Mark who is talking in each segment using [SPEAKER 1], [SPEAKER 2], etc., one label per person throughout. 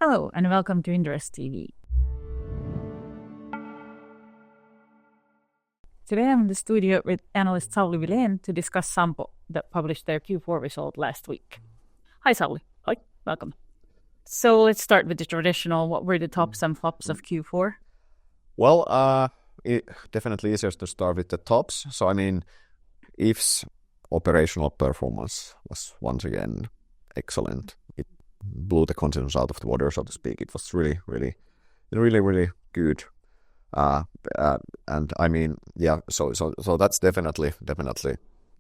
[SPEAKER 1] Hello and welcome to Inderes TV. Today I'm in the studio with Analyst Sauli Vilén to discuss Sampo that published their Q4 result last week. Hi Sauli.
[SPEAKER 2] Hi.
[SPEAKER 1] Welcome. So let's start with the traditional. What were the tops and flops of Q4?
[SPEAKER 2] Well, it definitely easier to start with the tops. So IF's operational performance was once again excellent. It blew the consensus out of the water, so to speak. It was really good. So that's definitely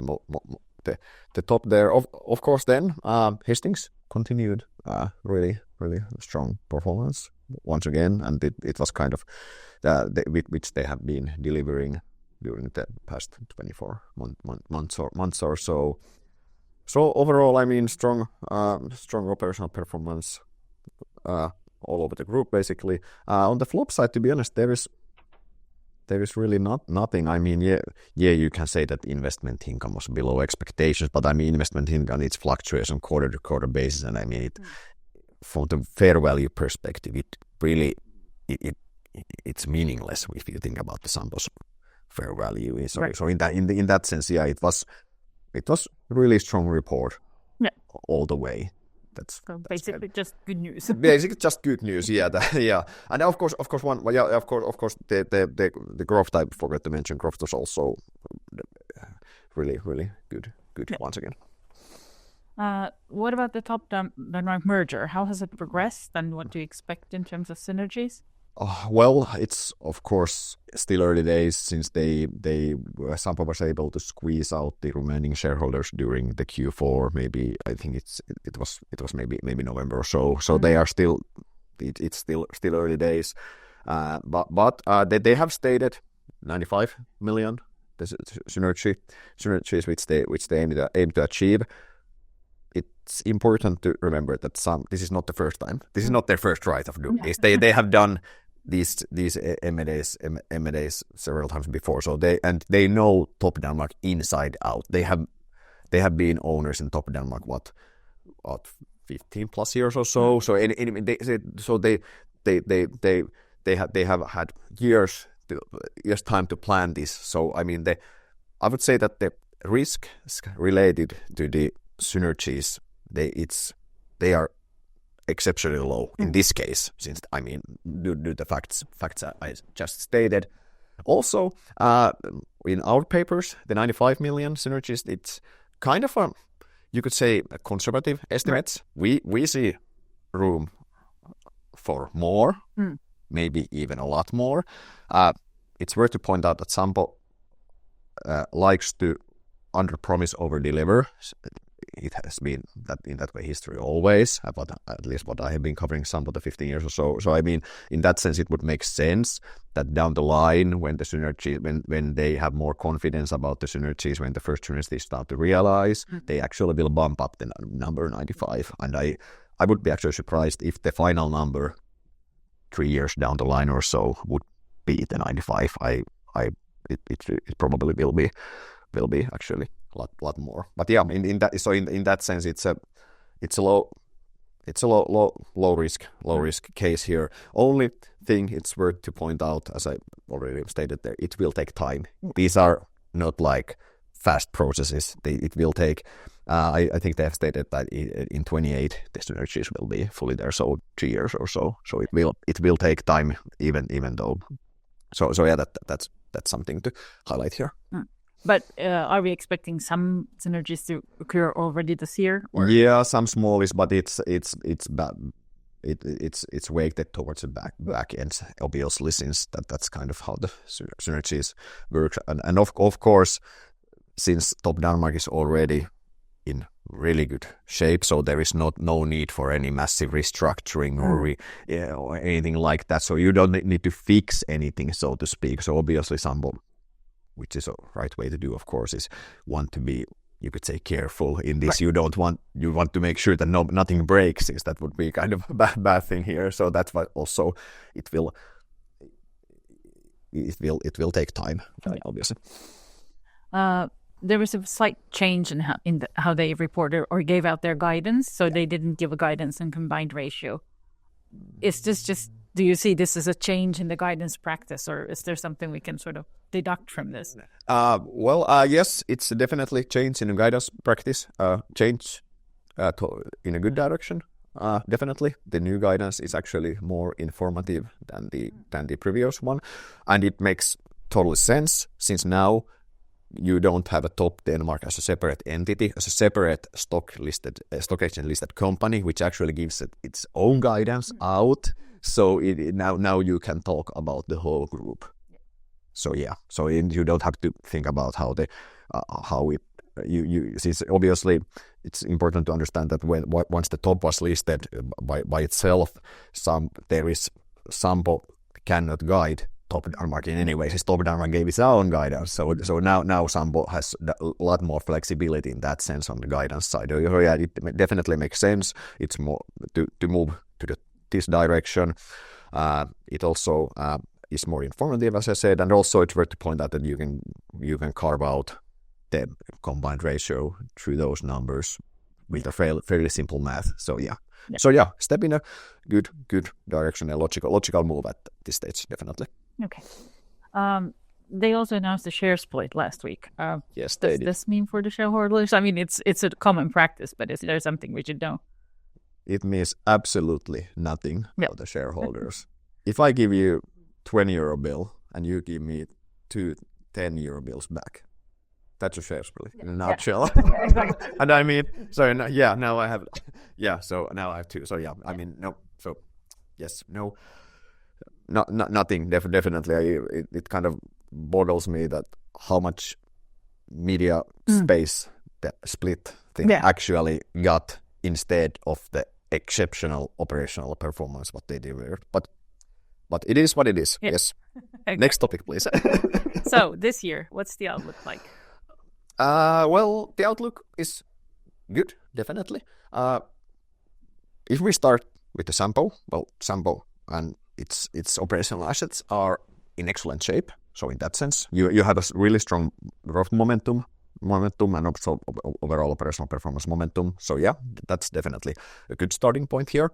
[SPEAKER 2] the top there. Of course, then Hastings continued really strong performance once again, and it was kind of which they have been delivering during the past 24 months or so. So overall, strong operational performance all over the group, basically. On the flop side, to be honest, there is really nothing. You can say that investment income was below expectations, but investment income, it fluctuates on quarter-to-quarter basis, and from the fair value perspective, it really it's meaningless if you think about the Sampo's fair value. So,
[SPEAKER 1] right.
[SPEAKER 2] So in that sense, it was really strong report.
[SPEAKER 1] Yeah.
[SPEAKER 2] All the way. That's
[SPEAKER 1] basically just good news.
[SPEAKER 2] Basically just good news. Yeah. And of course, the growth I forgot to mention. Growth was also really good once again.
[SPEAKER 1] What about the Topdanmark merger? How has it progressed, and what do you expect in terms of synergies?
[SPEAKER 2] Well, it's of course still early days since Sampo was able to squeeze out the remaining shareholders during the Q4. Maybe I think it was maybe November or so. So they are still it's still early days. But they have stated 95 million the synergies which they aim to achieve. It's important to remember that this is not the first time. This is not their first try of doing this. They have done these M&As several times before. So they know Topdanmark inside out. They have been owners in Topdanmark what 15 plus years or so. So they have had years time to plan this. So I would say that the risk related to the synergies they are exceptionally low in this case, since due to the facts I just stated. Also, in our papers, the 95 million synergies, it's kind of you could say a conservative estimates. We see room for more, maybe even a lot more. It's worth to point out that Sampo likes to under-promise, over-deliver. It has been that in that way history always, but at least what I have been covering Sampo the 15 years or so. So in that sense, it would make sense that down the line, when the synergy, when they have more confidence about the synergies, when the first synergies start to realize, they actually will bump up the number 95. And I would be actually surprised if the final number 3 years down the line or so would be the 95. It probably will be actually a lot more. But yeah, in that sense, it's a low risk case here. Only thing it's worth to point out, as I already stated there, it will take time. These are not like fast processes. It will take. I think they have stated that in 28 the synergies will be fully there, so 3 years or so. So it will take time, even though. So yeah, that's something to highlight here.
[SPEAKER 1] But are we expecting some synergies to occur already this year? Or?
[SPEAKER 2] Yeah, some smallish, but it's weighted towards the back end, obviously, since that's kind of how the synergies work. And of course, since Topdanmark is already in really good shape, so there is no need for any massive restructuring or anything like that. So you don't need to fix anything, so to speak. So obviously, Sampo, which is a right way to do, of course, is want to be, you could say, careful in this. Right. You want to make sure that nothing breaks, since that would be kind of a bad thing here. So that's why also it will take time, obviously.
[SPEAKER 1] There was a slight change in how they reported or gave out their guidance. So they didn't give a guidance in combined ratio is this just, do you see this as a change in the guidance practice, or is there something we can sort of deduct from this?
[SPEAKER 2] Yes, it's definitely change in the guidance practice, change in a good direction. Definitely, the new guidance is actually more informative than the previous one, and it makes total sense since now you don't have a Topdanmark as a separate entity, as a separate stock exchange listed company, which actually gives it its own guidance out. So now you can talk about the whole group. So you don't have to think about since obviously it's important to understand that once the top was listed by itself, Sampo cannot guide Topdanmark in any way. Since Topdanmark gave its own guidance, so now Sampo has a lot more flexibility in that sense on the guidance side. Yeah, it definitely makes sense. It's more to move to this direction. It also is more informative, as I said, and also it's worth to point out that you can carve out the combined ratio through those numbers with a fairly simple math. So step in a good direction, a logical move at this stage, definitely.
[SPEAKER 1] Okay. They also announced the share split last week.
[SPEAKER 2] Yes,
[SPEAKER 1] does this mean for the shareholders? I mean, it's a common practice, but is there something we should know?
[SPEAKER 2] It means absolutely nothing for the shareholders. If I give you €20 bill and you give me two €10 bills back, that's a share split in a nutshell.
[SPEAKER 1] Yeah, exactly.
[SPEAKER 2] And I mean, now I have, so now I have two. So I mean, no, so yes, no, nothing, definitely. It kind of boggles me that how much media space the split thing actually got instead of the exceptional operational performance what they delivered. But it is what it is.
[SPEAKER 1] Yeah.
[SPEAKER 2] Yes.
[SPEAKER 1] Okay.
[SPEAKER 2] Next topic, please.
[SPEAKER 1] So this year, what's the outlook like?
[SPEAKER 2] Well, the outlook is good, definitely. If we start with the Sampo, Sampo and its operational assets are in excellent shape. So in that sense, you have a really strong growth momentum and also overall operational performance momentum. So that's definitely a good starting point here.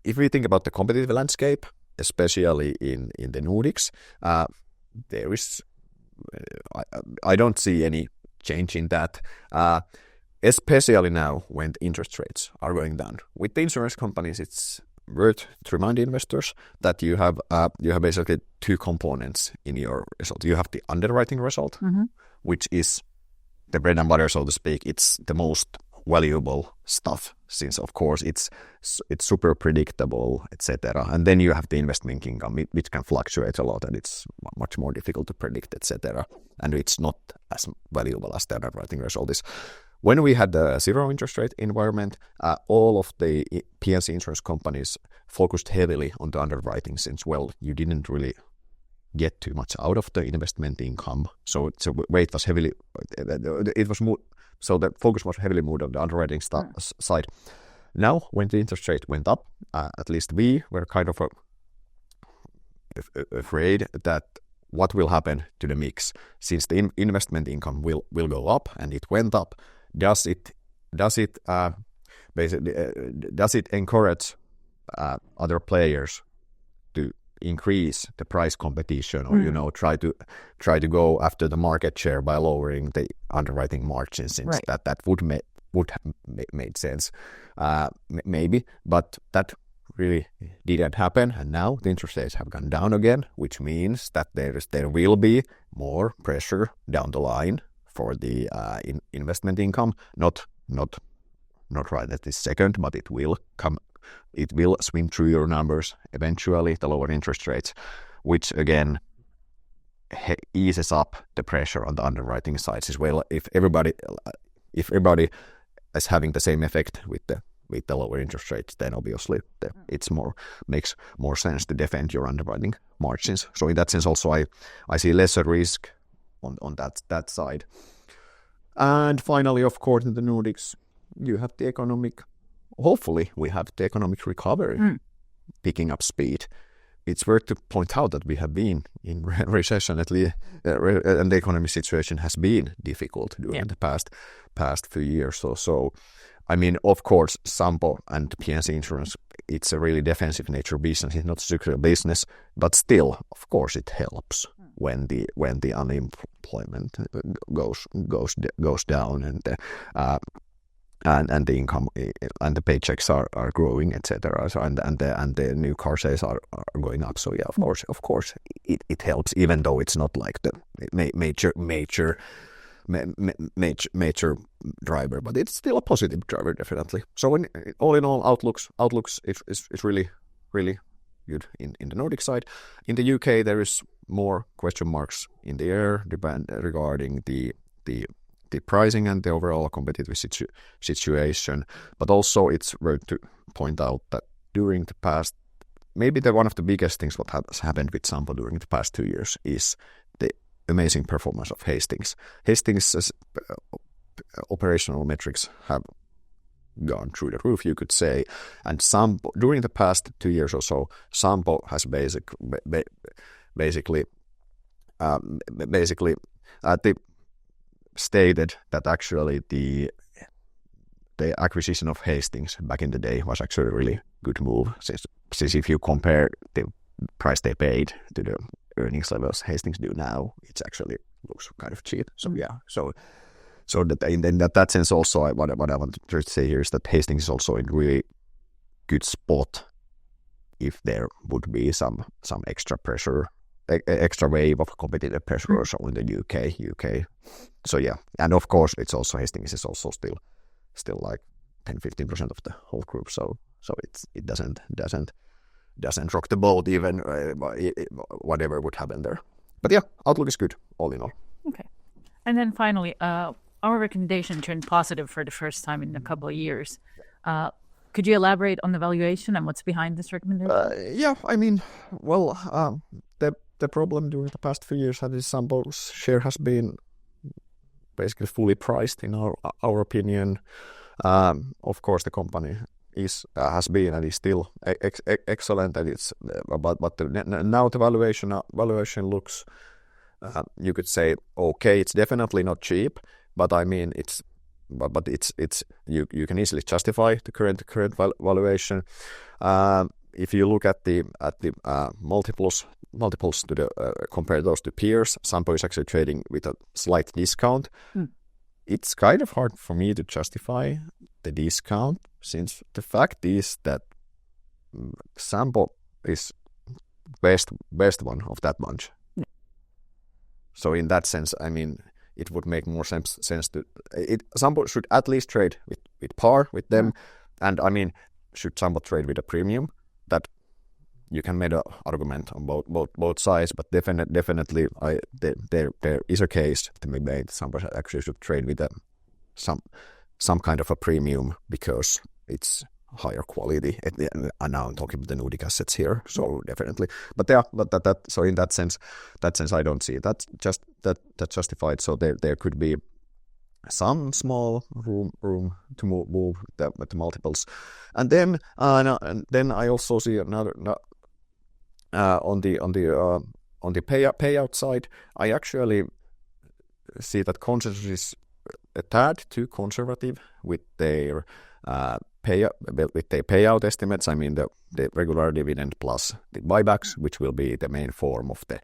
[SPEAKER 2] If we think about the competitive landscape, especially in the Nordics, there is I don't see any change in that, especially now when the interest rates are going down. With the insurance companies, it's worth to remind investors that you have basically two components in your result. You have the underwriting result, which is the bread and butter, so to speak. It's the most valuable stuff, since of course it's super predictable, etc. And then you have the investment income, which can fluctuate a lot, and it's much more difficult to predict, etc. And it's not as valuable as the underwriting result is. When we had the zero interest rate environment, all of the P&C insurance companies focused heavily on the underwriting, since you didn't really get too much out of the investment income. So weight was heavily, so the focus was heavily moved on the underwriting side. Now, when the interest rate went up, at least we were kind of afraid that what will happen to the mix, since the investment income will go up, and it went up. Does it encourage other players to increase the price competition, or try to go after the market share by lowering the underwriting margins, since that would have made sense, maybe, but that really didn't happen. And now the interest rates have gone down again, which means that there will be more pressure down the line for the investment income. Not right at this second, but it will come. It will swim through your numbers eventually, the lower interest rates, which again eases up the pressure on the underwriting sides as well. If everybody is having the same effect with the lower interest rates, then obviously makes more sense to defend your underwriting margins. So in that sense, also I see lesser risk on that side. And finally, of course, in the Nordics, you have the economic. Hopefully, we have the economic recovery picking up speed. It's worth to point out that we have been in recession, at least, and the economic situation has been difficult during the past few years or so. I mean, of course, Sampo and P&C insurance it's a really defensive nature business. It's not cyclical business, but still, of course, it helps when the unemployment goes down and the income and the paychecks are growing, etc. So and the new car sales are going up. So yeah, of course, it helps, even though it's not like the major driver, but it's still a positive driver, definitely. So all in all, outlooks is really good in the Nordic side. In the UK, there is more question marks in the air regarding the pricing and the overall competitive situation. But also, it's worth to point out that during the past, maybe one of the biggest things what has happened with Sampo during the past 2 years is the amazing performance of Hastings. Hastings' operational metrics have gone through the roof, you could say. And Sampo, during the past 2 years or so, Sampo has basically stated that actually the acquisition of Hastings back in the day was actually a really good move, since if you compare the price they paid to the earnings levels Hastings do now, it actually looks kind of cheap. So yeah, so that in that sense also, what I want to say here is that Hastings is also in really good spot if there would be some extra pressure, extra wave of competitive pressure or so in the UK. So yeah, and of course it's also Hastings is also still like 10-15% of the whole group. So it doesn't rock the boat even whatever would happen there. But yeah, outlook is good all in all.
[SPEAKER 1] Okay, and then finally, our recommendation turned positive for the first time in a couple of years. Could you elaborate on the valuation and what's behind this recommendation?
[SPEAKER 2] Yeah, I mean, well, the problem during the past few years is Sampo's share has been basically fully priced in our opinion. Of course, the company has been and is still excellent, and it's but now the valuation looks, you could say, okay. It's definitely not cheap, but I mean it's you can easily justify the current valuation. If you look at the multiples to the compare those to peers, Sampo is actually trading with a slight discount. It's kind of hard for me to justify the discount, since the fact is that Sampo is best one of that bunch. So in that sense, I mean, it would make more sense to Sampo should at least trade with par with them, and I mean, should Sampo trade with a premium? That you can make an argument on both sides, but definitely there is a case to be made. Sampo actually should trade with some kind of a premium because it's higher quality. And now I'm talking about the Nordic assets here, so definitely. But yeah, so in that sense, I don't see that justified. So there could be some small room to move the multiples, and then I also see another on the payout side. I actually see that consensus is a tad too conservative with their payout estimates. I mean the regular dividend plus the buybacks, which will be the main form of the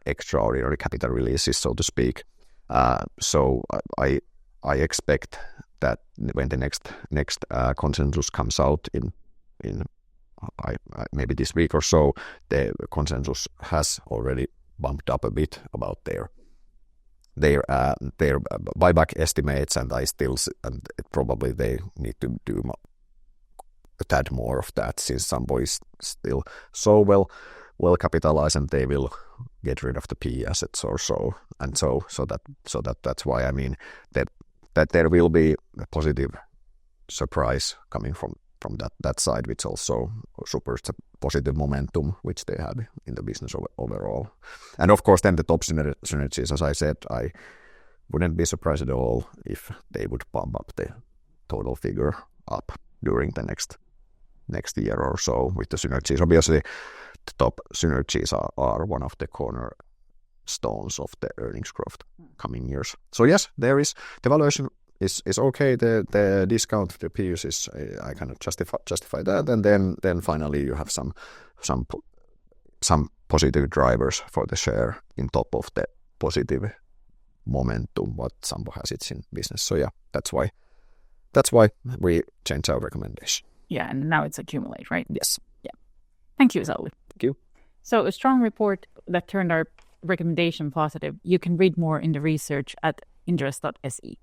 [SPEAKER 2] extraordinary capital releases, so to speak. So I expect that when the next consensus comes out in maybe this week or so, the consensus has already bumped up a bit about their buyback estimates, and probably they need to do a tad more of that, since Sampo is still so well capitalized, and they will get rid of the PE assets or so, and so that's why I mean that there will be a positive surprise coming from that side, which also supports the positive momentum which they have in the business overall. And of course, then the top synergies, as I said, I wouldn't be surprised at all if they would bump up the total figure up during the next year or so with the synergies. Obviously, the top synergies are one of the cornerstones of the earnings growth coming years. So yes, there is the valuation is okay. The discount, the previous is I cannot justify that, and then finally you have some positive drivers for the share in top of the positive momentum what Sampo has its in business. So yeah, that's why we change our recommendation.
[SPEAKER 1] Yeah, and now it's accumulate, right?
[SPEAKER 2] Yes.
[SPEAKER 1] Yeah. Thank you, Sauli.
[SPEAKER 2] Thank you.
[SPEAKER 1] So a strong report that turned our recommendation positive. You can read more in the research at Inderes.se.